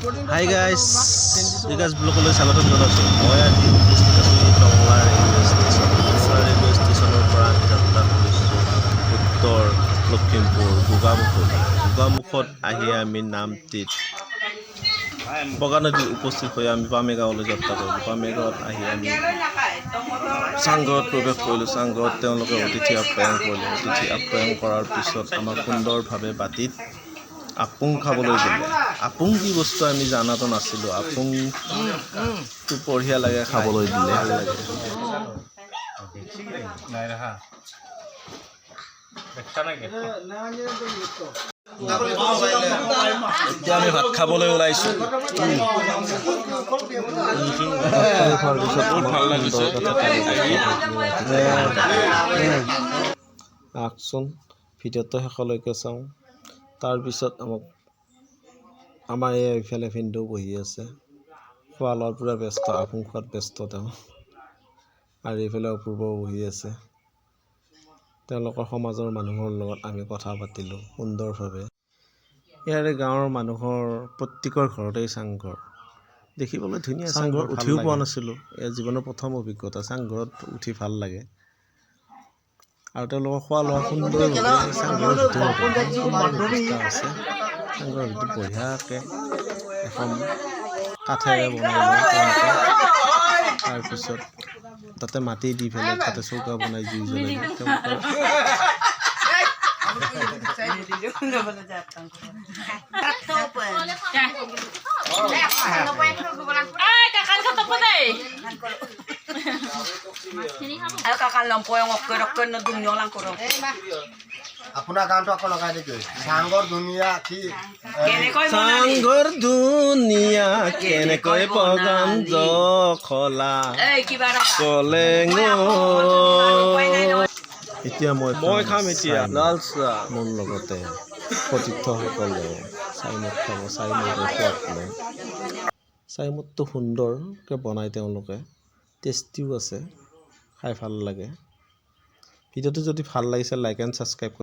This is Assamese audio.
হাই গাইজ বিকাশ ব্লগলৈ স্বাগতম জনাইছোঁ। মই আজি উপস্থিত আছোঁ Tangla railway station. Tangla railway ষ্টেচনৰ পৰা আমি যাত্ৰা কৰিছোঁ উত্তৰ লখিমপুৰ গোগামুখত আহি আমি নামটিত বগানদীত উপস্থিত হৈ আমি পামেগাঁৱলৈ যাত্ৰা কৰিলোঁ। পামেগাঁৱত আহি আমি চাংঘৰত প্ৰৱেশ কৰিলোঁ। চাংঘৰত তেওঁলোকে অতিথি আপ্যায়ন কৰিলে। অতিথি আপ্যায়ন কৰাৰ পিছত আমাক সুন্দৰভাৱে বাতিত আপুং খাবলৈ দিলে। আপুং কি বস্তু আমি জানাতো নাছিলোঁ। আপুংটো বঢ়িয়া লাগে খাবলৈ দিলে, ভাল লাগে। এতিয়া আমি ভাত খাবলৈ ওলাইছোঁ। আহকচোন ভিডিঅ'টো শেষলৈকে চাওঁ। তাৰপিছত আমাৰ এইফালে ভিনদেউ বহি আছে, খোৱা লোৱাৰ পূৰা ব্যস্ত, আপুং খোৱাত ব্যস্ত তেওঁ। আৰু এইফালে অপূৰ্ব বহি আছে। তেওঁলোকৰ সমাজৰ মানুহৰ লগত আমি কথা পাতিলোঁ সুন্দৰভাৱে। ইয়াৰে গাঁৱৰ মানুহৰ প্ৰত্যেকৰ ঘৰতেই চাংঘৰ, দেখিবলৈ ধুনীয়া। চাংঘৰত উঠিও পোৱা নাছিলোঁ। এয়া জীৱনৰ প্ৰথম অভিজ্ঞতা, চাংঘৰত উঠি ভাল লাগে। আৰু তেওঁলোকৰ খোৱা লোৱা সুন্দৰভাৱে চাংঘৰৰ ভিতৰত আছে। চাংঘৰৰ ভিতৰত বঢ়িয়াকৈ এখন কাঠেৰে বনাই তেওঁলোকে। তাৰপিছত তাতে মাটি দি পেলাই তাতে চৌকা বনাই জুই জ্বলাই আপোনাৰ গানটো আকৌ লগাই দিছে। চাংঘৰ ধুনীয়া কি চাংঘৰ ধুনীয়া কেনেকৈ বগান জখলা কলেং। এতিয়া মই খাম এতিয়া লাল চাহ। মোৰ লগতে সতীৰ্থসকলে চাইমদ খাব। চাইমদৰ সোৱাদ লয়। চাইমদটো সুন্দৰকৈ বনাই তেওঁলোকে, টেষ্টিও আছে, খাই ভাল লাগে। ভিডিঅ'টো যদি ভাল লাগিছে লাইক এণ্ড ছাবস্ক্ৰাইব